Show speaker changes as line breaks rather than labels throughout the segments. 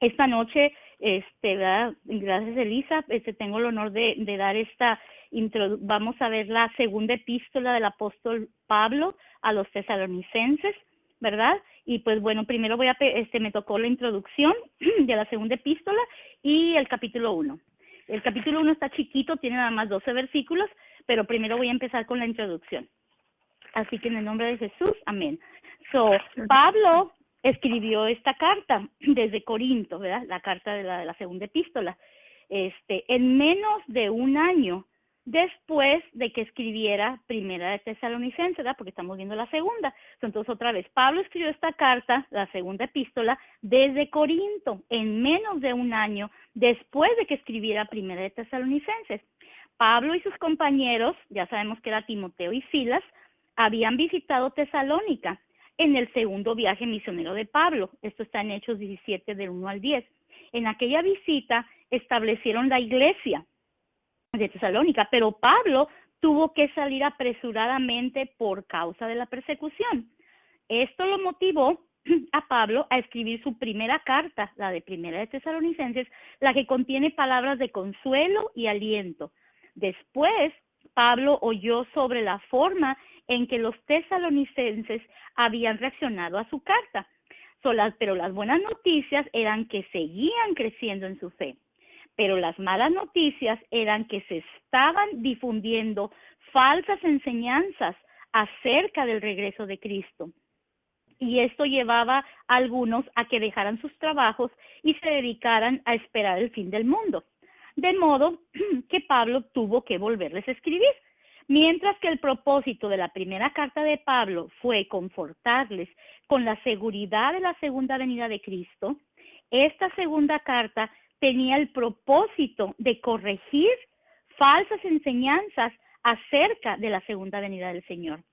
Esta noche, ¿verdad? Gracias Elisa, tengo el honor de dar vamos a ver la segunda epístola del apóstol Pablo a los tesalonicenses, ¿verdad? Y pues bueno, primero me tocó la introducción de la segunda epístola y el capítulo 1. El capítulo 1 está chiquito, tiene nada más 12 versículos, pero primero voy a empezar con la introducción. Así que en el nombre de Jesús, amén. Pablo escribió esta carta desde Corinto, ¿verdad? La carta de la segunda epístola, en menos de un año después de que escribiera Primera de Tesalonicenses, ¿verdad? Porque estamos viendo la segunda. Entonces, otra vez, Pablo escribió esta carta, la segunda epístola, desde Corinto, en menos de un año después de que escribiera Primera de Tesalonicenses. Pablo y sus compañeros, ya sabemos que era Timoteo y Silas, habían visitado Tesalónica en el segundo viaje misionero de Pablo. Esto está en Hechos 17, del 1 al 10. En aquella visita establecieron la iglesia de Tesalónica, pero Pablo tuvo que salir apresuradamente por causa de la persecución. Esto lo motivó a Pablo a escribir su primera carta, la de Primera de Tesalonicenses, la que contiene palabras de consuelo y aliento. Después, Pablo oyó sobre la forma en que los tesalonicenses habían reaccionado a su carta. Pero las buenas noticias eran que seguían creciendo en su fe. Pero las malas noticias eran que se estaban difundiendo falsas enseñanzas acerca del regreso de Cristo. Y esto llevaba a algunos a que dejaran sus trabajos y se dedicaran a esperar el fin del mundo. De modo que Pablo tuvo que volverles a escribir. Mientras que el propósito de la primera carta de Pablo fue confortarles con la seguridad de la segunda venida de Cristo, esta segunda carta tenía el propósito de corregir falsas enseñanzas acerca de la segunda venida del Señor.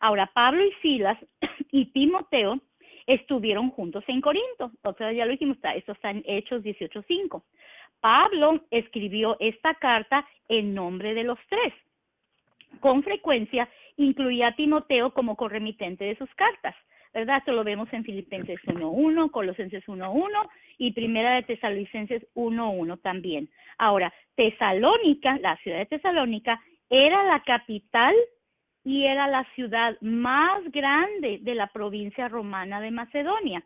Ahora, Pablo y Silas y Timoteo estuvieron juntos en Corinto. Otra vez ya lo dijimos, esto está en Hechos 18:5. Pablo escribió esta carta en nombre de los tres. Con frecuencia incluía a Timoteo como corremitente de sus cartas, ¿verdad? Esto lo vemos en Filipenses 1:1, Colosenses 1:1 y Primera de Tesalonicenses 1:1 también. Ahora, Tesalónica, la ciudad de Tesalónica, era la capital y era la ciudad más grande de la provincia romana de Macedonia.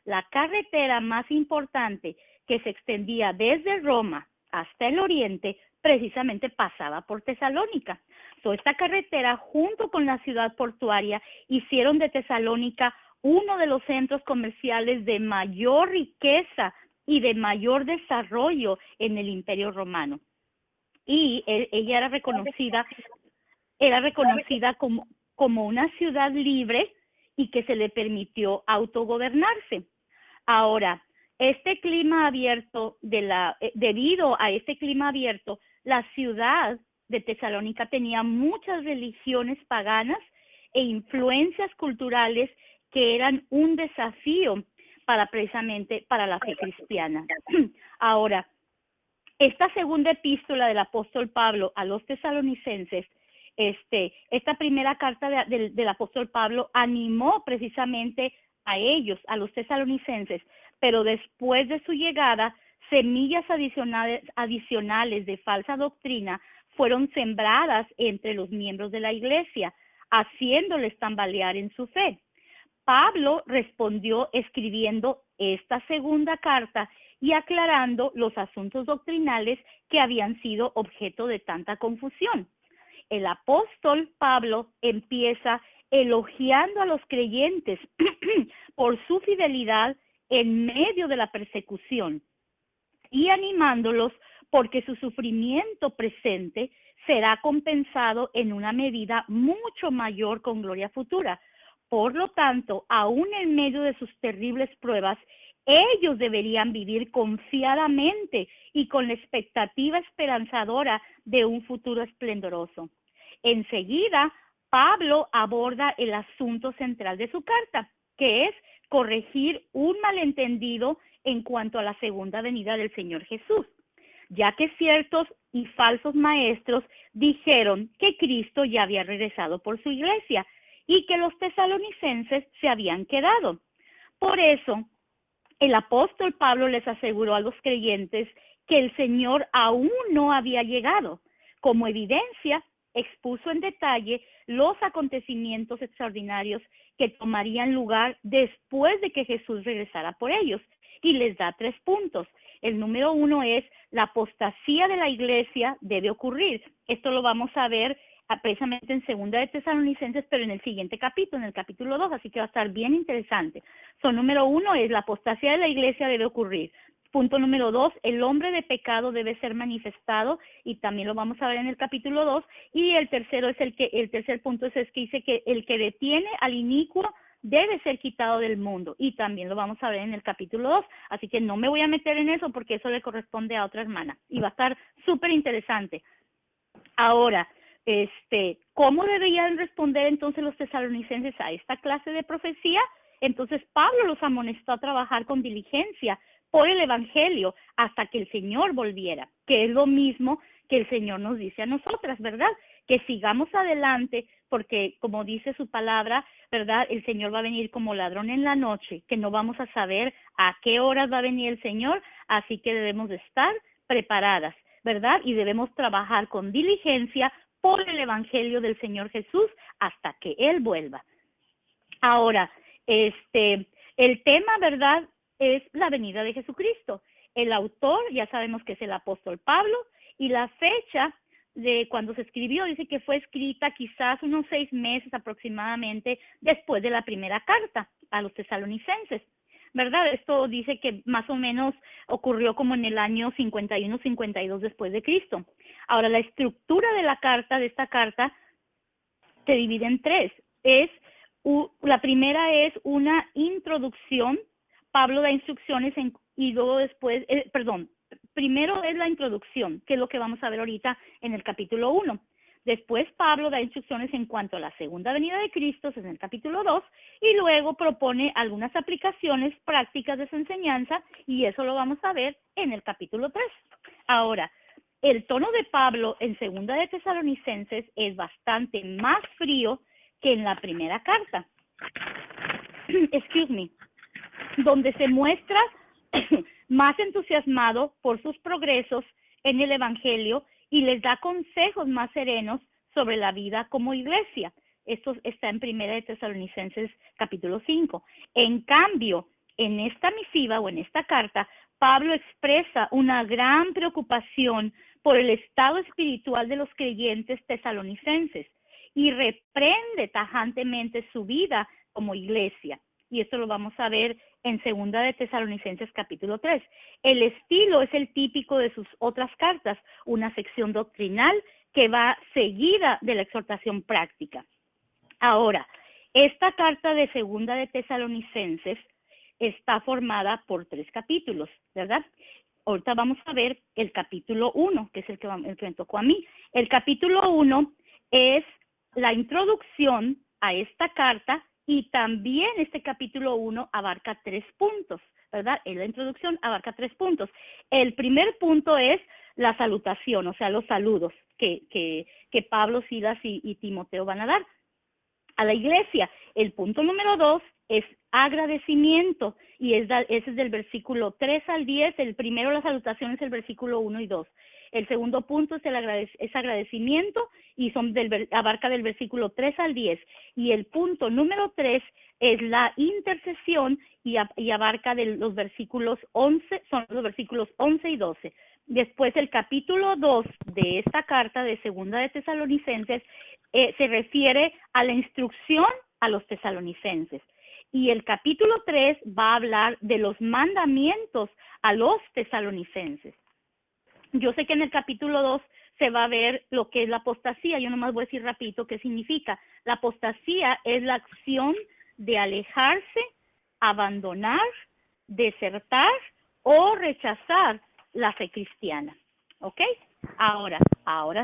La carretera más importante que se extendía desde Roma hasta el oriente precisamente pasaba por Tesalónica. Esta carretera, junto con la ciudad portuaria, hicieron de Tesalónica uno de los centros comerciales de mayor riqueza y de mayor desarrollo en el Imperio Romano. Y ella era reconocida como una ciudad libre y que se le permitió autogobernarse. Ahora, debido a este clima abierto, la ciudad de Tesalónica tenía muchas religiones paganas e influencias culturales que eran un desafío precisamente para la fe cristiana. Ahora, esta segunda epístola del apóstol Pablo a los tesalonicenses, esta primera carta del apóstol Pablo animó precisamente a ellos, a los tesalonicenses, pero después de su llegada, semillas adicionales de falsa doctrina fueron sembradas entre los miembros de la iglesia, haciéndoles tambalear en su fe. Pablo respondió escribiendo esta segunda carta y aclarando los asuntos doctrinales que habían sido objeto de tanta confusión. El apóstol Pablo empieza elogiando a los creyentes por su fidelidad en medio de la persecución y animándolos porque su sufrimiento presente será compensado en una medida mucho mayor con gloria futura. Por lo tanto, aún en medio de sus terribles pruebas, ellos deberían vivir confiadamente y con la expectativa esperanzadora de un futuro esplendoroso. Enseguida, Pablo aborda el asunto central de su carta, que es corregir un malentendido en cuanto a la segunda venida del Señor Jesús, ya que ciertos y falsos maestros dijeron que Cristo ya había regresado por su iglesia y que los tesalonicenses se habían quedado. Por eso, El apóstol Pablo les aseguró a los creyentes que el Señor aún no había llegado. Como evidencia, expuso en detalle los acontecimientos extraordinarios que tomarían lugar después de que Jesús regresara por ellos. Y les da 3 puntos. El número 1 es: la apostasía de la iglesia debe ocurrir. Esto lo vamos a ver precisamente en Segunda de Tesalonicenses, pero en el siguiente capítulo, en el capítulo 2, así que va a estar bien interesante. Número 1 es: la apostasía de la iglesia debe ocurrir. Punto número 2, el hombre de pecado debe ser manifestado, y también lo vamos a ver en el capítulo 2. Y el tercero es el tercer punto es que dice que el que detiene al inicuo debe ser quitado del mundo, y también lo vamos a ver en el capítulo 2, así que no me voy a meter en eso porque eso le corresponde a otra hermana, y va a estar súper interesante. Ahora, ¿cómo deberían responder entonces los tesalonicenses a esta clase de profecía? Entonces Pablo los amonestó a trabajar con diligencia por el evangelio hasta que el Señor volviera, que es lo mismo que el Señor nos dice a nosotras, ¿verdad? Que sigamos adelante, porque como dice su palabra, ¿verdad? El Señor va a venir como ladrón en la noche, que no vamos a saber a qué horas va a venir el Señor, así que debemos de estar preparadas, ¿verdad? Y debemos trabajar con diligencia por el evangelio del Señor Jesús hasta que Él vuelva. Ahora, el tema, ¿verdad?, es la venida de Jesucristo. El autor, ya sabemos que es el apóstol Pablo, y la fecha de cuando se escribió dice que fue escrita quizás unos 6 meses aproximadamente después de la primera carta a los tesalonicenses, ¿verdad? Esto dice que más o menos ocurrió como en el año 51-52 después de Cristo. Ahora, la estructura de esta carta, se divide en 3. La primera es una introducción. Pablo da instrucciones y luego después, primero es la introducción, que es lo que vamos a ver ahorita en el capítulo 1. Después Pablo da instrucciones en cuanto a la segunda venida de Cristo, en el capítulo 2, y luego propone algunas aplicaciones prácticas de su enseñanza, y eso lo vamos a ver en el capítulo 3. Ahora, el tono de Pablo en Segunda de Tesalonicenses es bastante más frío que en la primera carta. Donde se muestra más entusiasmado por sus progresos en el evangelio y les da consejos más serenos sobre la vida como iglesia. Esto está en Primera de Tesalonicenses capítulo 5. En cambio, en esta misiva o en esta carta, Pablo expresa una gran preocupación por el estado espiritual de los creyentes tesalonicenses y reprende tajantemente su vida como iglesia. Y esto lo vamos a ver en Segunda de Tesalonicenses capítulo 3. El estilo es el típico de sus otras cartas, una sección doctrinal que va seguida de la exhortación práctica. Ahora, esta carta de Segunda de Tesalonicenses está formada por 3 capítulos, ¿verdad? Ahorita vamos a ver el capítulo 1, que es el que me tocó a mí. El capítulo 1 es la introducción a esta carta, y también este capítulo 1 abarca 3 puntos, ¿verdad? En la introducción abarca 3 puntos. El primer punto es la salutación, o sea, los saludos que Pablo, Silas y Timoteo van a dar a la iglesia. El punto número 2 es agradecimiento, y ese es del versículo 3 al 10. El primero, la salutación, es el versículo 1 y 2. El segundo punto es agradecimiento, y abarca del versículo 3 al 10. Y el punto número 3 es la intercesión, y abarca de los versículos 11, son los versículos 11 y 12. Después, el capítulo 2 de esta carta de Segunda de Tesalonicenses se refiere a la instrucción a los tesalonicenses. Y el capítulo 3 va a hablar de los mandamientos a los tesalonicenses. Yo sé que en el capítulo 2 se va a ver lo que es la apostasía. Yo nomás voy a decir rapidito qué significa. La apostasía es la acción de alejarse, abandonar, desertar o rechazar la fe cristiana. ¿Ok? Ahora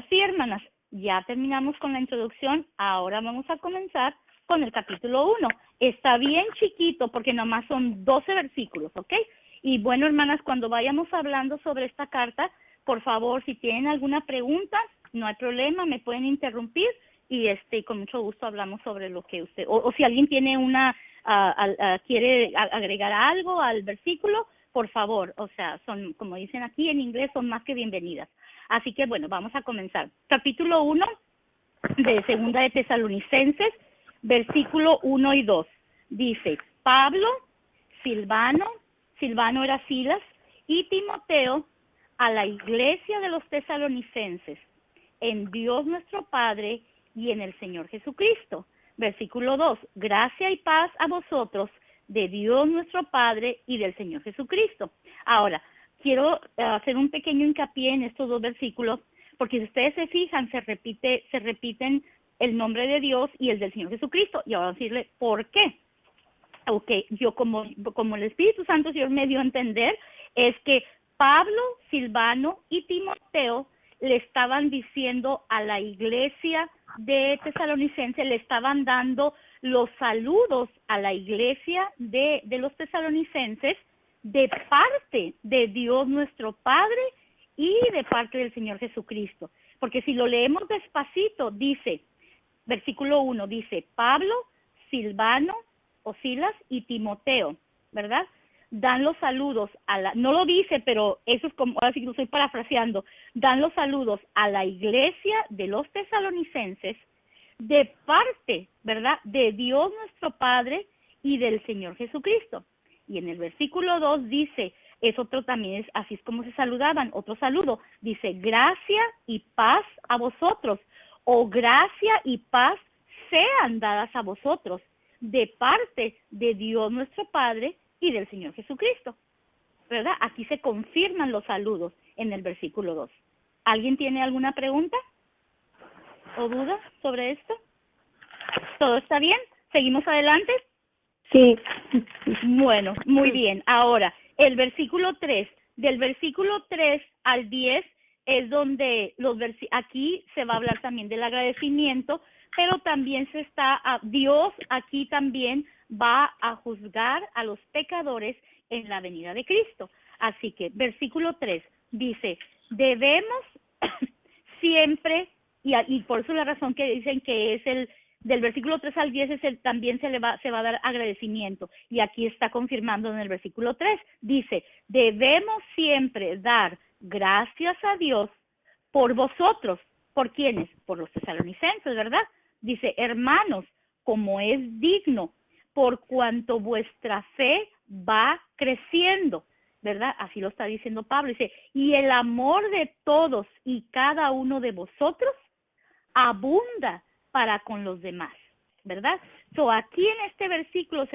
sí, hermanas, ya terminamos con la introducción. Ahora vamos a comenzar con el capítulo 1. Está bien chiquito porque nomás son 12 versículos, ¿ok? Y bueno, hermanas, cuando vayamos hablando sobre esta carta, por favor, si tienen alguna pregunta, no hay problema, me pueden interrumpir y con mucho gusto hablamos sobre lo que usted, o si alguien tiene quiere agregar algo al versículo, por favor, o sea, son, como dicen aquí en inglés, son más que bienvenidas. Así que bueno, vamos a comenzar. Capítulo 1 de Segunda de Tesalonicenses, versículo 1 y 2. Dice, Pablo, Silvano era Silas, y Timoteo, a la iglesia de los tesalonicenses, en Dios nuestro Padre y en el Señor Jesucristo. Versículo 2, gracia y paz a vosotros, de Dios nuestro Padre y del Señor Jesucristo. Ahora, quiero hacer un pequeño hincapié en estos dos versículos, porque si ustedes se fijan, se repiten el nombre de Dios y el del Señor Jesucristo. Y ahora vamos a decirle por qué. Ok, yo como el Espíritu Santo Señor me dio a entender, es que Pablo, Silvano y Timoteo le estaban diciendo a la iglesia de Tesalonicense, le estaban dando los saludos a la iglesia de los tesalonicenses de parte de Dios nuestro Padre y de parte del Señor Jesucristo. Porque si lo leemos despacito, dice, versículo 1, dice, Pablo, Silvano o Silas y Timoteo, ¿verdad? Dan los saludos no lo dice, pero eso es como, ahora sí que lo estoy parafraseando, dan los saludos a la iglesia de los tesalonicenses de parte, ¿verdad?, de Dios nuestro Padre y del Señor Jesucristo. Y en el versículo 2 dice, es otro también, así es como se saludaban, otro saludo, dice, gracia y paz a vosotros, o gracia y paz sean dadas a vosotros, de parte de Dios nuestro Padre y del Señor Jesucristo, ¿verdad? Aquí se confirman los saludos en el versículo 2. ¿Alguien tiene alguna pregunta o duda sobre esto? ¿Todo está bien? ¿Seguimos adelante?
Sí.
Bueno, muy bien. Ahora, el versículo 3, del versículo 3 al 10 es donde aquí se va a hablar también del agradecimiento, pero también Dios aquí también va a juzgar a los pecadores en la venida de Cristo. Así que, versículo 3 dice, debemos siempre, y por eso la razón que dicen que es del versículo 3 al 10 también se va a dar agradecimiento, y aquí está confirmando en el versículo 3, dice, debemos siempre dar gracias a Dios por vosotros. ¿Por quiénes? Por los tesalonicenses, ¿verdad? Dice, hermanos, como es digno, por cuanto vuestra fe va creciendo, ¿verdad? Así lo está diciendo Pablo. Dice, y el amor de todos y cada uno de vosotros abunda para con los demás, ¿verdad? So, aquí en este versículo,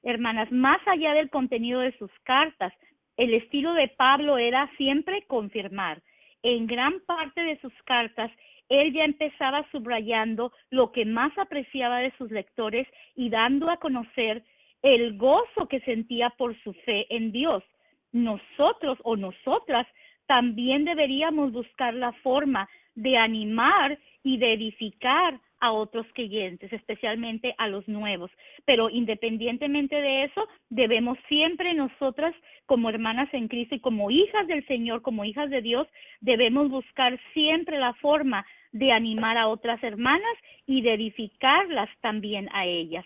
hermanas, más allá del contenido de sus cartas, el estilo de Pablo era siempre confirmar. En gran parte de sus cartas, él ya empezaba subrayando lo que más apreciaba de sus lectores y dando a conocer el gozo que sentía por su fe en Dios. Nosotros o nosotras también deberíamos buscar la forma de animar y de edificar a otros creyentes, especialmente a los nuevos. Pero independientemente de eso, debemos siempre nosotras, como hermanas en Cristo y como hijas del Señor, como hijas de Dios, debemos buscar siempre la forma de animar a otras hermanas y de edificarlas también a ellas,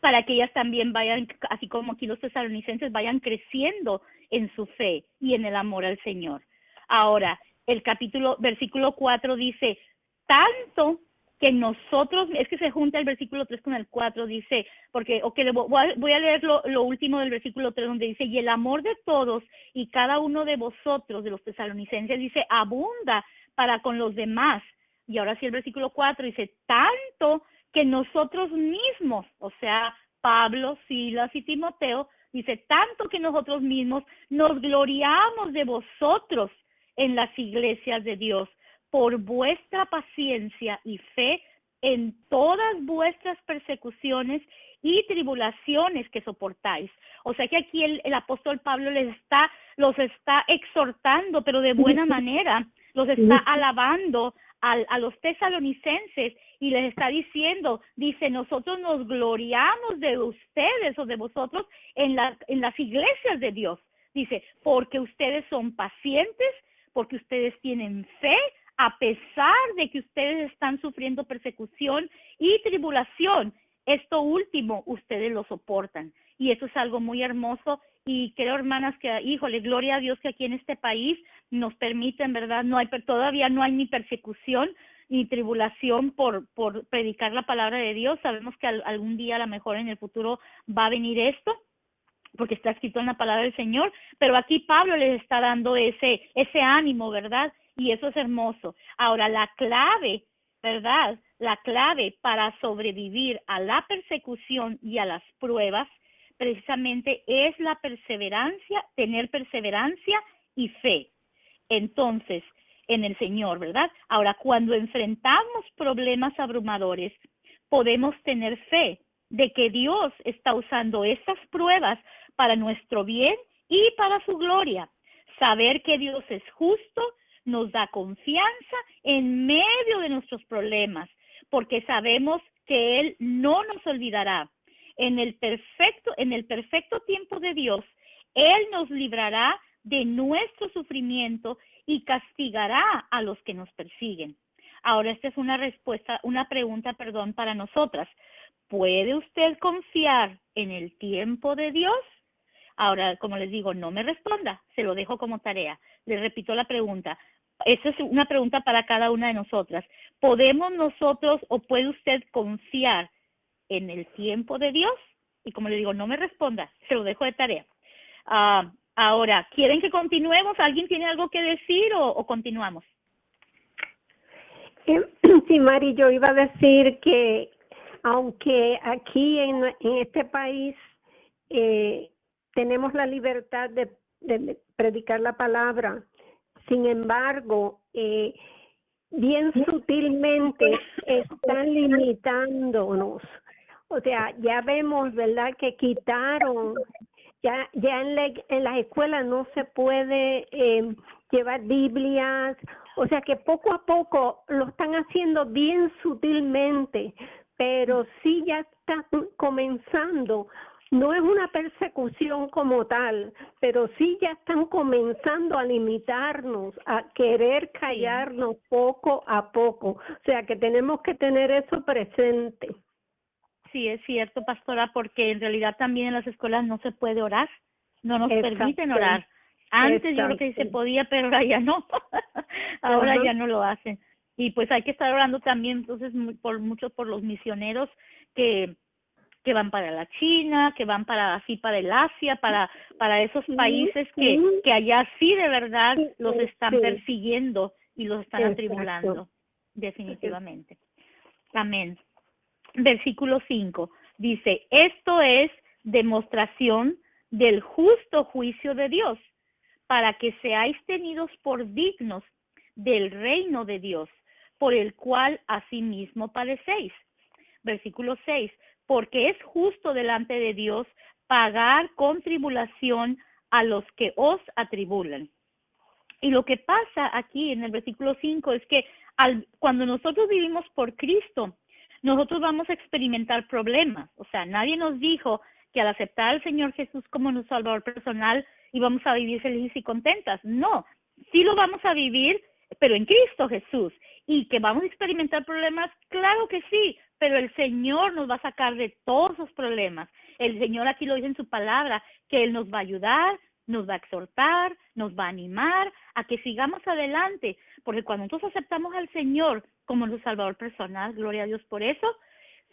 para que ellas también vayan, así como aquí los tesalonicenses, vayan creciendo en su fe y en el amor al Señor. Ahora, versículo 4 dice, tanto que nosotros, es que se junta el versículo 3 con el 4, dice, porque, voy a leer lo último del versículo 3, donde dice, y el amor de todos y cada uno de vosotros, de los tesalonicenses, dice, abunda para con los demás. Y ahora sí el versículo 4 dice, tanto que nosotros mismos, o sea, Pablo, Silas y Timoteo, dice, tanto que nosotros mismos nos gloriamos de vosotros en las iglesias de Dios, por vuestra paciencia y fe en todas vuestras persecuciones y tribulaciones que soportáis. O sea que aquí el apóstol Pablo los está exhortando, pero de buena manera, los está alabando a los tesalonicenses y les está diciendo, dice, nosotros nos gloriamos de ustedes o de vosotros en las iglesias de Dios. Dice, porque ustedes son pacientes, porque ustedes tienen fe a pesar de que ustedes están sufriendo persecución y tribulación, esto último ustedes lo soportan. Y eso es algo muy hermoso. Y creo, hermanas, que, híjole, gloria a Dios que aquí en este país nos permiten, ¿verdad? Todavía no hay ni persecución ni tribulación por predicar la palabra de Dios. Sabemos que algún día, a lo mejor en el futuro, va a venir esto, porque está escrito en la palabra del Señor, pero aquí Pablo les está dando ese ánimo, ¿verdad? Y eso es hermoso. Ahora, la clave, ¿verdad? La clave para sobrevivir a la persecución y a las pruebas, precisamente es la perseverancia, tener perseverancia y fe. Entonces, en el Señor, ¿verdad? Ahora, cuando enfrentamos problemas abrumadores, podemos tener fe de que Dios está usando estas pruebas para nuestro bien y para su gloria. Saber que Dios es justo nos da confianza en medio de nuestros problemas, porque sabemos que Él no nos olvidará. En el perfecto tiempo de Dios, Él nos librará de nuestro sufrimiento y castigará a los que nos persiguen. Ahora, esta es una pregunta, para nosotras. ¿Puede usted confiar en el tiempo de Dios? Ahora, como les digo, no me responda, se lo dejo como tarea. Le repito la pregunta. Esa es una pregunta para cada una de nosotras. ¿Podemos nosotros o puede usted confiar en el tiempo de Dios? Y como le digo, no me responda, se lo dejo de tarea. Ahora, ¿quieren que continuemos? ¿Alguien tiene algo que decir o continuamos?
Sí, Mari, yo iba a decir que aunque aquí en este país tenemos la libertad de predicar la palabra, sin embargo, bien sutilmente están limitándonos. O sea, ya vemos, ¿verdad?, que quitaron, ya en las escuelas no se puede llevar Biblias, o sea que poco a poco lo están haciendo bien sutilmente, pero sí ya está comenzando. No es una persecución como tal, pero sí ya están comenzando a limitarnos, a querer callarnos poco a poco. O sea que tenemos que tener eso presente.
Sí, es cierto, pastora, porque en realidad también en las escuelas no se puede orar, no nos permiten orar. Antes yo creo que se podía, pero ahora ya no. Ahora ya no lo hacen. Y pues hay que estar orando también, entonces, por los misioneros que van para la China, que van para el Asia, para esos países que allá sí de verdad los están persiguiendo y los están atribulando, definitivamente. Amén. Versículo 5 dice, esto es demostración del justo juicio de Dios, para que seáis tenidos por dignos del reino de Dios, por el cual asimismo padecéis. Versículo 6, porque es justo delante de Dios pagar con tribulación a los que os atribulan. Y lo que pasa aquí en el versículo 5 es que cuando nosotros vivimos por Cristo, nosotros vamos a experimentar problemas. O sea, nadie nos dijo que al aceptar al Señor Jesús como nuestro Salvador personal íbamos a vivir felices y contentas. No, sí lo vamos a vivir, pero en Cristo Jesús. Y que vamos a experimentar problemas, claro que sí, pero el Señor nos va a sacar de todos esos problemas. El Señor aquí lo dice en su palabra, que Él nos va a ayudar, nos va a exhortar, nos va a animar a que sigamos adelante, porque cuando nosotros aceptamos al Señor como nuestro Salvador personal, gloria a Dios por eso,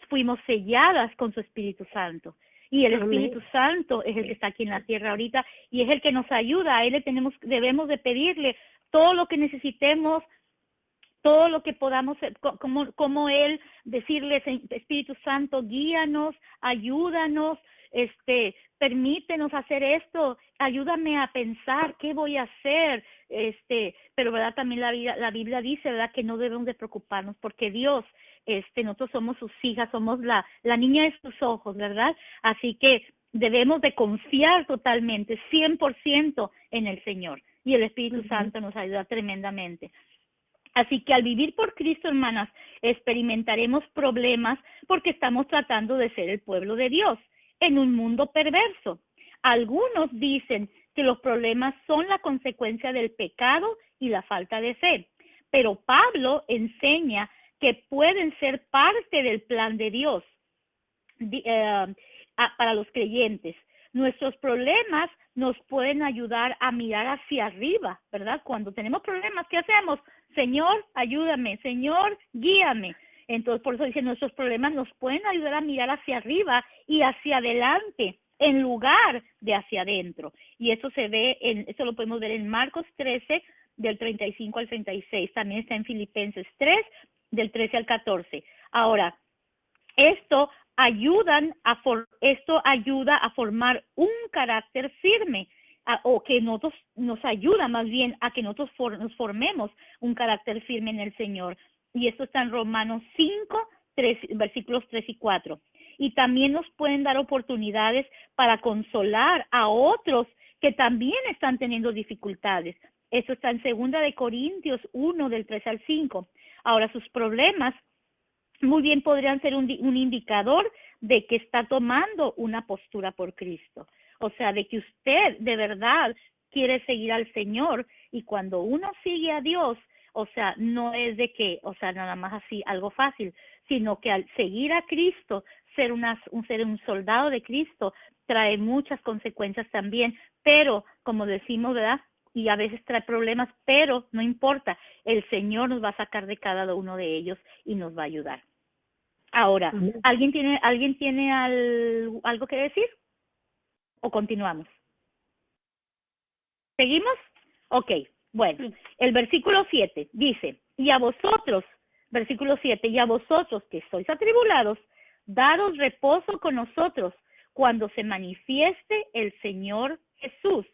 fuimos selladas con su Espíritu Santo. Y el Espíritu Santo es el que está aquí en la tierra ahorita y es el que nos ayuda. A Él debemos de pedirle todo lo que necesitemos, todo lo que podamos, como Él decirle, Espíritu Santo, guíanos, ayúdanos, permítenos hacer esto, ayúdame a pensar qué voy a hacer, pero verdad también la Biblia dice, verdad, que no debemos de preocuparnos porque Dios, nosotros somos sus hijas, somos la niña de sus ojos, verdad, así que debemos de confiar totalmente, 100% en el Señor y el Espíritu Santo nos ayuda tremendamente. Así que al vivir por Cristo, hermanas, experimentaremos problemas porque estamos tratando de ser el pueblo de Dios en un mundo perverso. Algunos dicen que los problemas son la consecuencia del pecado y la falta de fe, pero Pablo enseña que pueden ser parte del plan de Dios para los creyentes. Nuestros problemas nos pueden ayudar a mirar hacia arriba, ¿verdad? Cuando tenemos problemas, ¿qué hacemos? Señor, ayúdame, Señor, guíame. Entonces, por eso dice, nuestros problemas nos pueden ayudar a mirar hacia arriba y hacia adelante, en lugar de hacia adentro. Y eso se ve, eso lo podemos ver en Marcos 13, del 35 al 36. También está en Filipenses 3, del 13 al 14. Ahora, esto ayuda a formar un carácter firme, o que nosotros nos ayuda más bien a que nosotros nos formemos un carácter firme en el Señor. Y esto está en Romanos 5, versículos 3 y 4. Y también nos pueden dar oportunidades para consolar a otros que también están teniendo dificultades. Esto está en 2 de Corintios 1, del 3 al 5. Ahora, sus problemas muy bien podrían ser un indicador de que está tomando una postura por Cristo. O sea, de que usted de verdad quiere seguir al Señor, y cuando uno sigue a Dios, o sea, no es de que, o sea, nada más así, algo fácil, sino que al seguir a Cristo, ser un soldado de Cristo, trae muchas consecuencias también, pero como decimos, ¿verdad? Y a veces trae problemas, pero no importa, el Señor nos va a sacar de cada uno de ellos y nos va a ayudar. Ahora, ¿alguien tiene algo que decir? ¿O continuamos? ¿Seguimos? Ok, bueno, el versículo 7 dice, y a vosotros, versículo 7, y a vosotros que sois atribulados, daros reposo con nosotros cuando se manifieste el Señor Jesús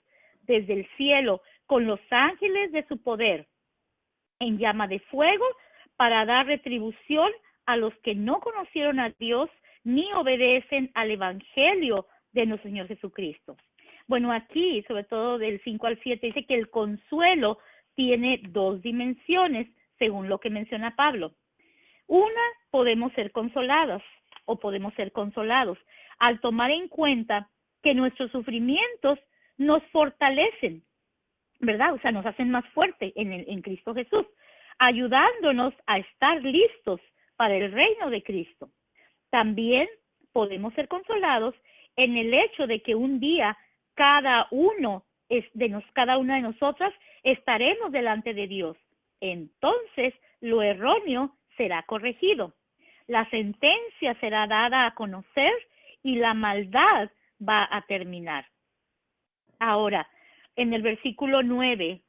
desde el cielo con los ángeles de su poder en llama de fuego para dar retribución a los que no conocieron a Dios ni obedecen al evangelio de nuestro Señor Jesucristo. Bueno, aquí, sobre todo del 5 al 7, dice que el consuelo tiene dos dimensiones, según lo que menciona Pablo. Una, podemos ser consoladas o podemos ser consolados al tomar en cuenta que nuestros sufrimientos nos fortalecen, ¿verdad? O sea, nos hacen más fuertes en Cristo Jesús, ayudándonos a estar listos para el reino de Cristo. También podemos ser consolados en el hecho de que un día cada una de nosotras estaremos delante de Dios. Entonces, lo erróneo será corregido. La sentencia será dada a conocer y la maldad va a terminar. Ahora, en el versículo 9,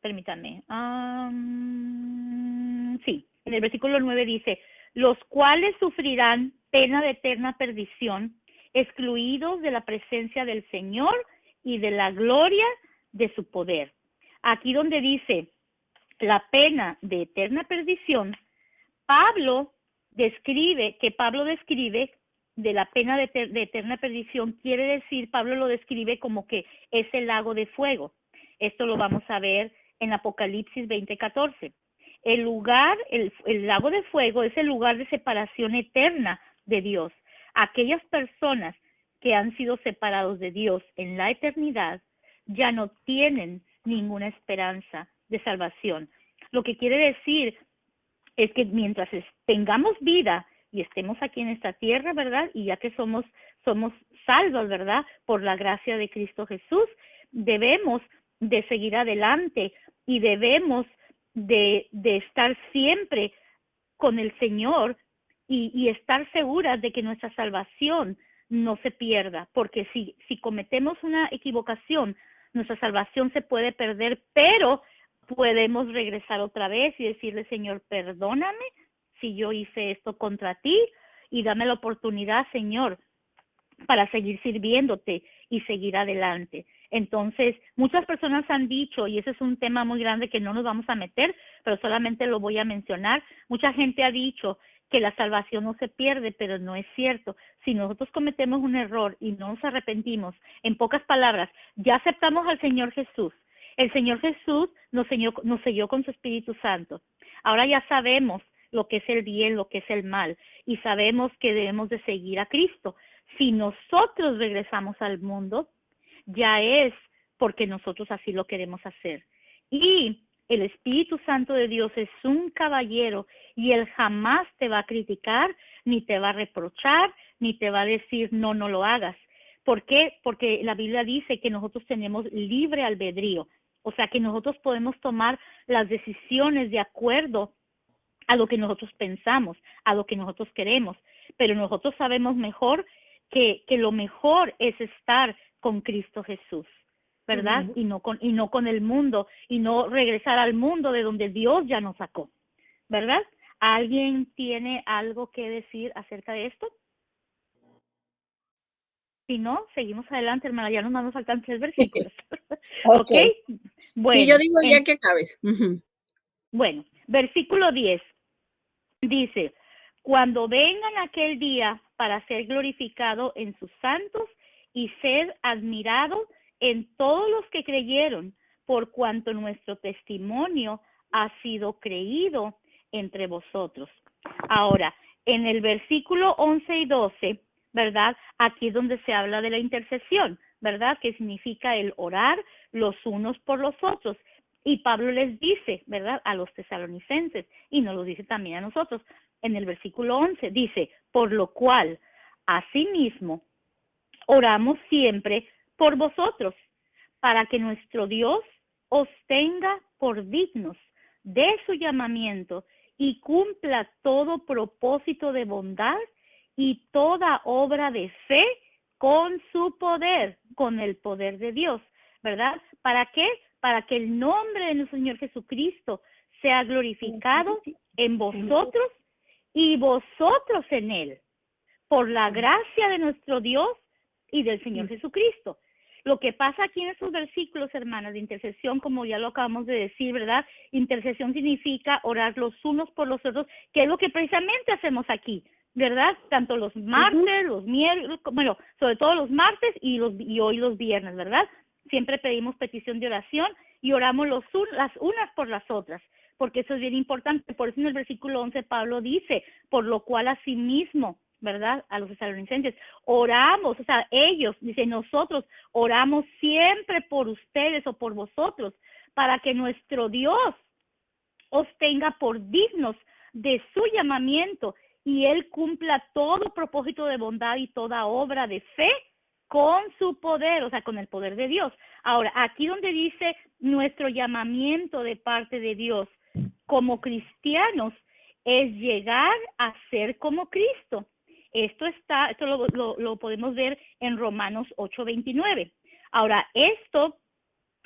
permítanme, sí, en el versículo 9 dice, los cuales sufrirán pena de eterna perdición, excluidos de la presencia del Señor y de la gloria de su poder. Aquí donde dice la pena de eterna perdición, Pablo describe de la pena de eterna perdición, quiere decir, Pablo lo describe como que es el lago de fuego. Esto lo vamos a ver en Apocalipsis 20:14. El lago de fuego es el lugar de separación eterna de Dios. Aquellas personas que han sido separados de Dios en la eternidad ya no tienen ninguna esperanza de salvación. Lo que quiere decir es que mientras tengamos vida y estemos aquí en esta tierra, ¿verdad? Y ya que somos salvos, ¿verdad? Por la gracia de Cristo Jesús, debemos de seguir adelante y debemos de estar siempre con el Señor y estar seguras de que nuestra salvación no se pierda, porque si cometemos una equivocación, nuestra salvación se puede perder, pero podemos regresar otra vez y decirle, Señor, perdóname si yo hice esto contra ti y dame la oportunidad, Señor, para seguir sirviéndote y seguir adelante. Entonces, muchas personas han dicho, y ese es un tema muy grande que no nos vamos a meter, pero solamente lo voy a mencionar, mucha gente ha dicho que la salvación no se pierde, pero no es cierto. Si nosotros cometemos un error y no nos arrepentimos, en pocas palabras, ya aceptamos al Señor Jesús. El Señor Jesús nos selló con su Espíritu Santo. Ahora ya sabemos lo que es el bien, lo que es el mal, y sabemos que debemos de seguir a Cristo. Si nosotros regresamos al mundo, ya es porque nosotros así lo queremos hacer. Y El Espíritu Santo de Dios es un caballero y Él jamás te va a criticar, ni te va a reprochar, ni te va a decir no, no lo hagas. ¿Por qué? Porque la Biblia dice que nosotros tenemos libre albedrío, o sea que nosotros podemos tomar las decisiones de acuerdo a lo que nosotros pensamos, a lo que nosotros queremos, pero nosotros sabemos mejor que lo mejor es estar con Cristo Jesús, ¿verdad?
Ujú.
Y no con el mundo, y no regresar al mundo de donde Dios ya nos sacó, ¿verdad? ¿Alguien tiene algo que decir acerca de esto? Si no, seguimos adelante, hermana, ya nos faltan 3 versículos.
Ok.
¿Ok?
Sí, yo
Bueno,
digo ya que acabes. Ujú.
bueno, versículo 10 dice, cuando vengan aquel día para ser glorificado en sus santos y ser admirado en todos los que creyeron, por cuanto nuestro testimonio ha sido creído entre vosotros. Ahora, en el versículo 11 y 12, ¿verdad? Aquí es donde se habla de la intercesión, ¿verdad? Que significa el orar los unos por los otros. Y Pablo les dice, ¿verdad? A los tesalonicenses, y nos lo dice también a nosotros. En el versículo 11 dice, por lo cual, asimismo, oramos siempre por vosotros, para que nuestro Dios os tenga por dignos de su llamamiento y cumpla todo propósito de bondad y toda obra de fe con su poder, con el poder de Dios, ¿verdad? ¿Para qué? Para que el nombre de nuestro Señor Jesucristo sea glorificado en vosotros y vosotros en Él, por la gracia de nuestro Dios y del Señor Jesucristo. Lo que pasa aquí en estos versículos, hermanas, de intercesión, como ya lo acabamos de decir, ¿verdad? Intercesión significa orar los unos por los otros, que es lo que precisamente hacemos aquí, ¿verdad? Tanto los martes, los miércoles, bueno, sobre todo los martes y hoy los viernes, ¿verdad? Siempre pedimos petición de oración y oramos las unas por las otras, porque eso es bien importante. Por eso en el versículo 11 Pablo dice, por lo cual asimismo, ¿verdad? A los tesalonicenses, oramos, o sea, ellos, dice, nosotros oramos siempre por ustedes o por vosotros, para que nuestro Dios os tenga por dignos de su llamamiento y Él cumpla todo propósito de bondad y toda obra de fe con su poder, o sea, con el poder de Dios. Ahora, aquí donde dice nuestro llamamiento de parte de Dios como cristianos es llegar a ser como Cristo. Esto lo podemos ver en Romanos 8:29. Ahora, este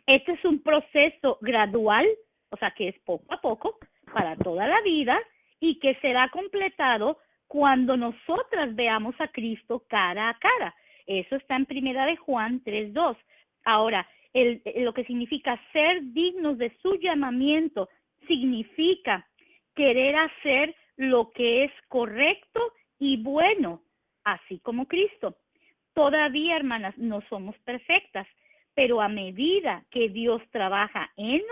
es un proceso gradual, o sea, que es poco a poco, para toda la vida, y que será completado cuando nosotras veamos a Cristo cara a cara. Eso está en Primera de Juan 3:2. Ahora, lo que significa ser dignos de su llamamiento significa querer hacer lo que es correcto y bueno, así como Cristo. Todavía, hermanas, no somos perfectas, pero a medida que Dios trabaja en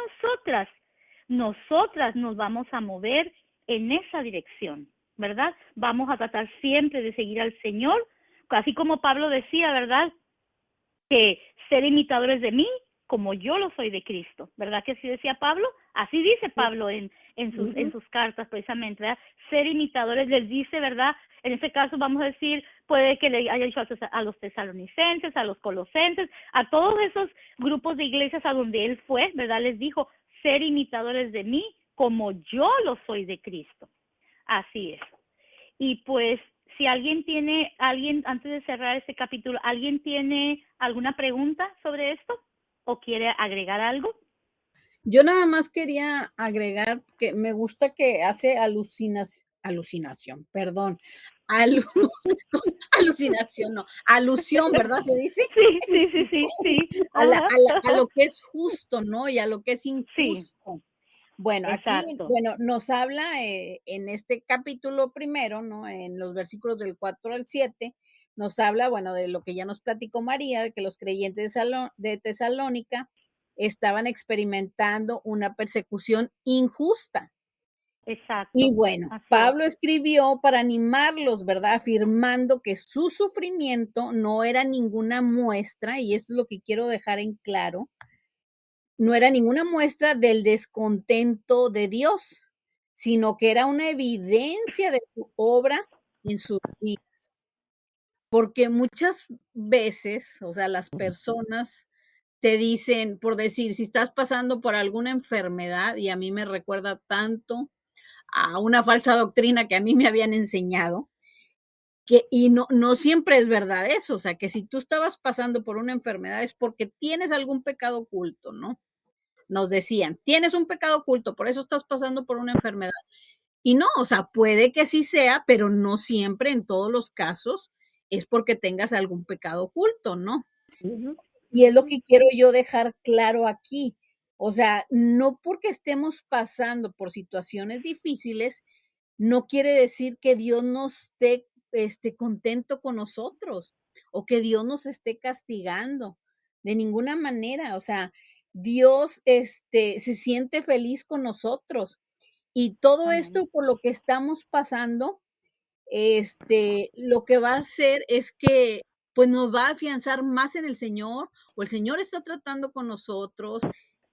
nosotras nos vamos a mover en esa dirección, ¿verdad? Vamos a tratar siempre de seguir al Señor, así como Pablo decía, ¿verdad? Que ser imitadores de mí como yo lo soy de Cristo, ¿verdad que así decía Pablo? Así dice Pablo en sus cartas precisamente, ¿verdad? Ser imitadores, les dice, ¿verdad? En este caso vamos a decir, puede que le haya dicho a los tesalonicenses, a los colosenses, a todos esos grupos de iglesias a donde él fue, ¿verdad? Les dijo, ser imitadores de mí como yo lo soy de Cristo. Así es. Y pues, si alguien, antes de cerrar este capítulo, ¿alguien tiene alguna pregunta sobre esto? ¿O quiere agregar algo?
Yo nada más quería agregar que me gusta que hace alucinación, perdón, alu alucinación, no, alusión, ¿verdad? ¿Se dice?
Sí, sí, sí, sí, sí. Ajá.
A lo que es justo, ¿no? Y a lo que es
Sí,
injusto. Bueno, aquí,
exacto.
bueno, nos habla en este capítulo primero, ¿no? En los versículos del 4 al 7, nos habla, bueno, de lo que ya nos platicó María, de que los creyentes de Tesalónica estaban experimentando una persecución injusta. Y
Exacto.
bueno,
Así es.
Pablo escribió para animarlos, ¿verdad? Afirmando que su sufrimiento no era ninguna muestra, y eso es lo que quiero dejar en claro,
no era ninguna muestra del descontento de Dios, sino que era una evidencia de su obra en sus vidas. Porque muchas veces, o sea, las personas te dicen, por decir, si estás pasando por alguna enfermedad, y a mí me recuerda tanto a una falsa doctrina que a mí me habían enseñado, que y no siempre es verdad eso, o sea, que si tú estabas pasando por una enfermedad es porque tienes algún pecado oculto, ¿no? Nos decían, tienes un pecado oculto, por eso estás pasando por una enfermedad. Y no, o sea, puede que sí sea, pero no siempre, en todos los casos, es porque tengas algún pecado oculto, ¿no?
Ujú,
Y es lo
ujú,
que quiero yo dejar claro aquí. O sea, no porque estemos pasando por situaciones difíciles, no quiere decir que Dios no esté, contento con nosotros, o que Dios nos esté castigando, de ninguna manera. O sea, Dios, se siente feliz con nosotros. Y todo
Amén.
esto por lo que estamos pasando, lo que va a hacer es que, pues, nos va a afianzar más en el Señor, o el Señor está tratando con nosotros,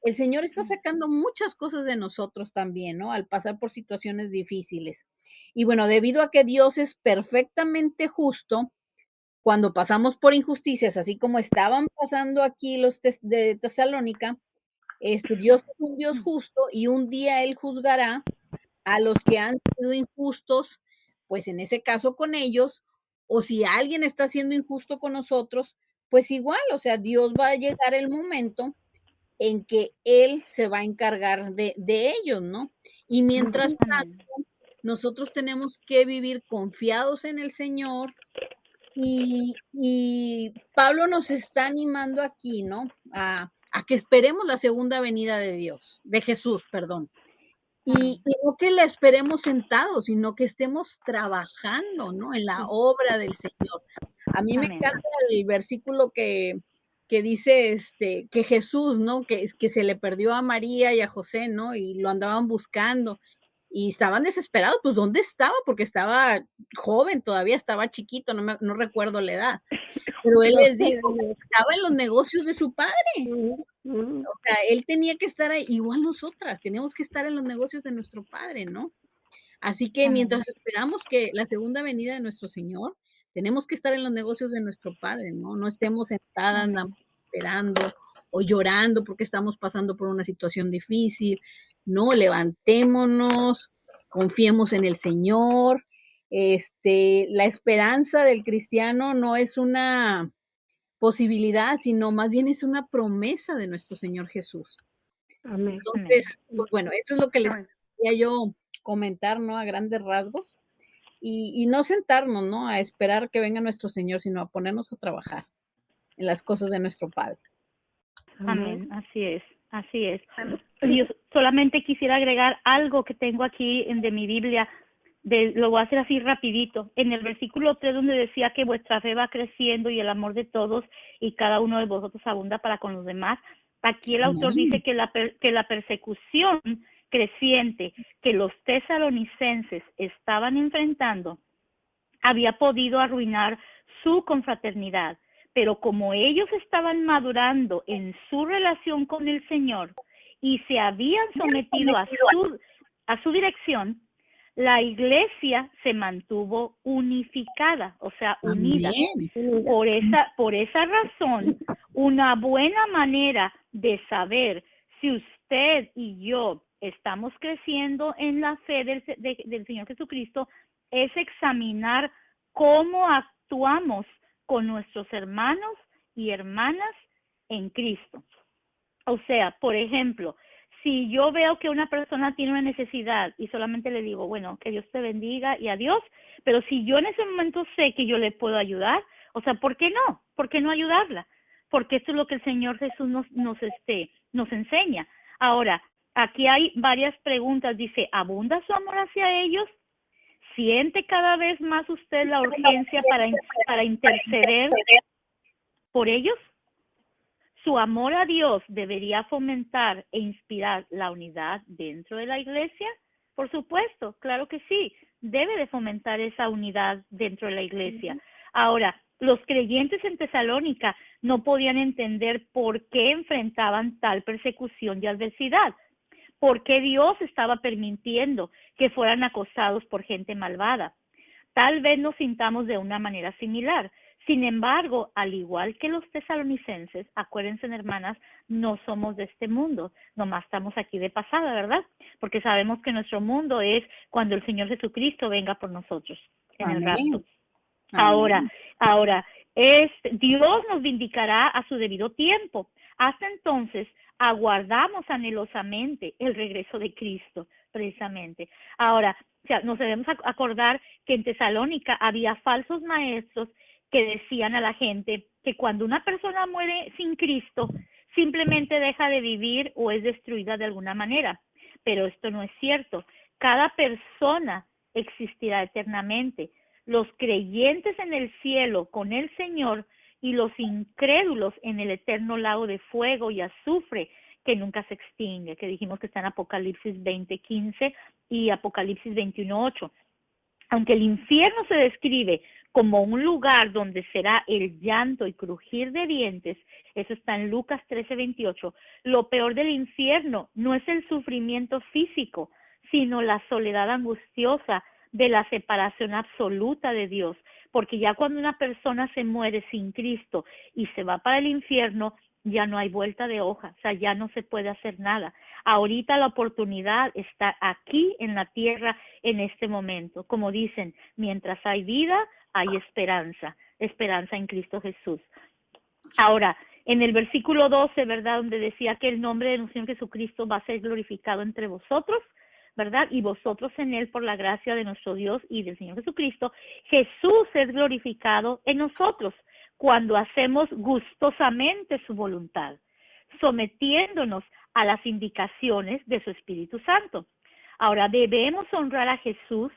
el Señor está sacando muchas cosas de nosotros también, ¿no? Al pasar por situaciones difíciles. Y bueno, debido a que Dios es perfectamente justo, cuando pasamos por injusticias, así como estaban pasando aquí los de Tesalónica, Dios es un Dios justo y un día Él juzgará a los que han sido injustos, pues en ese caso con ellos, o si alguien está siendo injusto con nosotros, pues igual, o sea, Dios va a llegar el momento en que Él se va a encargar de ellos, ¿no? Y mientras
ujú.
Amén.
tanto, nosotros tenemos que vivir confiados en el Señor y Pablo nos está animando aquí, ¿no? A que esperemos la segunda venida de Dios, de Jesús, perdón. Y
Amén.
y no que la esperemos sentados, sino que estemos trabajando, ¿no? En la
Sí.
obra del Señor. A mí me
Amén.
encanta el versículo que dice, que Jesús, ¿no? Que se le perdió a María y a José, ¿no? Y lo andaban buscando, y estaban desesperados, pues, ¿dónde estaba? Porque estaba joven, todavía estaba chiquito, no recuerdo la edad, pero él les
12
dijo
años.
que estaba en los negocios de su padre.
Ujú, ujú.
O sea, él tenía que estar ahí, igual nosotras, tenemos que estar en los negocios de nuestro Padre, ¿no? Así que
Amén.
mientras esperamos que la segunda venida de nuestro Señor, tenemos que estar en los negocios de nuestro Padre, ¿no? No estemos sentadas nada más
Amén.
esperando o llorando porque estamos pasando por una situación difícil. No, levantémonos, confiemos en el Señor. La esperanza del cristiano no es una posibilidad, sino más bien es una promesa de nuestro Señor Jesús.
Amén.
Amén.
Entonces, pues bueno, eso es lo que les
Amén.
quería yo comentar, ¿no? A grandes rasgos. Y no sentarnos, ¿no? A esperar que venga nuestro Señor, sino a ponernos a trabajar en las cosas de nuestro Padre.
Amén.
Amén. Así es. Así es. Yo solamente quisiera agregar algo que tengo aquí de mi Biblia. Lo voy a hacer así rapidito. En el versículo 3 donde decía que vuestra fe va creciendo y el amor de todos y cada uno de vosotros abunda para con los demás. Aquí el autor dice
Amén.
que la persecución creciente que los tesalonicenses estaban enfrentando había podido arruinar su confraternidad, pero como ellos estaban madurando en su relación con el Señor y se habían sometido a su dirección, la iglesia se mantuvo unificada, o sea, unida.
Amén.
Unida.
Por esa razón, una buena manera de saber si usted y yo estamos creciendo en la fe del Señor Jesucristo es examinar cómo actuamos con nuestros hermanos y hermanas en Cristo. O sea, por ejemplo, si yo veo que una persona tiene una necesidad y solamente le digo, bueno, que Dios te bendiga y adiós, pero si yo en ese momento sé que yo le puedo ayudar, o sea, ¿por qué no? ¿Por qué no ayudarla? Porque esto es lo que el Señor Jesús nos enseña. Ahora, aquí hay varias preguntas. Dice, ¿abunda su amor hacia ellos? ¿Siente cada vez más usted la urgencia para interceder por ellos? Su amor a Dios debería fomentar e inspirar la unidad dentro de la iglesia. Por supuesto, claro que sí, debe de fomentar esa unidad dentro de la iglesia. Ahora, Los creyentes en Tesalónica no podían entender por qué enfrentaban tal persecución y adversidad, por qué Dios estaba permitiendo que fueran acosados por gente malvada. Tal vez nos sintamos de una manera similar. Sin embargo, al igual que los tesalonicenses, acuérdense, hermanas, no somos de este mundo, nomás estamos aquí de pasada, ¿verdad? Porque sabemos que nuestro mundo es cuando el Señor Jesucristo venga por nosotros en el rapto. Ahora, Dios nos vindicará a su debido tiempo. Hasta entonces, aguardamos anhelosamente el regreso de Cristo, precisamente. Ahora, nos debemos acordar que en Tesalónica había falsos maestros que decían a la gente que cuando una persona muere sin Cristo, simplemente deja de vivir o es destruida de alguna manera. Pero esto no es cierto. Cada persona existirá eternamente. Los creyentes en el cielo con el Señor y los incrédulos en el eterno lago de fuego y azufre que nunca se extingue, que dijimos que está en Apocalipsis 20:15 y Apocalipsis 21:8. Aunque el infierno se describe como un lugar donde será el llanto y crujir de dientes, eso está en Lucas 13:28, lo peor del infierno no es el sufrimiento físico, sino la soledad angustiosa de la separación absoluta de Dios, porque ya cuando una persona se muere sin Cristo y se va para el infierno, ya no hay vuelta de hoja, o sea, ya no se puede hacer nada. Ahorita la oportunidad está aquí en la tierra en este momento. Como dicen, mientras hay vida, hay esperanza, esperanza en Cristo Jesús. Ahora, en el versículo 12, ¿verdad? Donde decía que el nombre de nuestro Señor Jesucristo va a ser glorificado entre vosotros, ¿verdad? Y vosotros en Él por la gracia de nuestro Dios y del Señor Jesucristo. Jesús es glorificado en nosotros cuando hacemos gustosamente su voluntad, sometiéndonos a las indicaciones de su Espíritu Santo. Ahora, debemos honrar a Jesús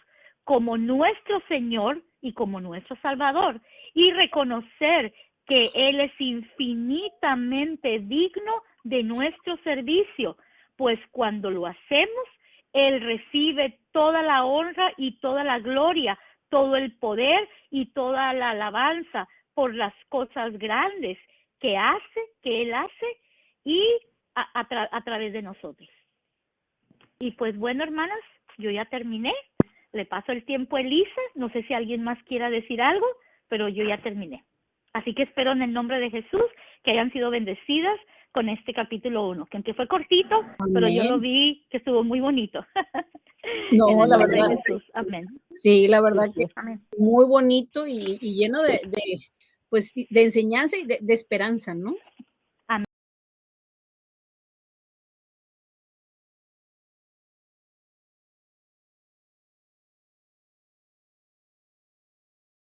como nuestro Señor y como nuestro Salvador y reconocer que Él es infinitamente digno de nuestro servicio, pues cuando lo hacemos, Él recibe toda la honra y toda la gloria, todo el poder y toda la alabanza por las cosas grandes que Él hace y a través de nosotros. Y pues bueno, hermanas, yo ya terminé. Le paso el tiempo a Elisa. No sé si alguien más quiera decir algo, pero yo ya terminé. Así que espero en el nombre de Jesús que hayan sido bendecidas con este capítulo 1, que aunque fue cortito, amén, pero yo lo vi que estuvo muy bonito.
No, la verdad.
De Jesús. Amén.
Sí, la verdad
Sí,
que
amén.
Muy bonito y lleno pues, de enseñanza y de esperanza, ¿no?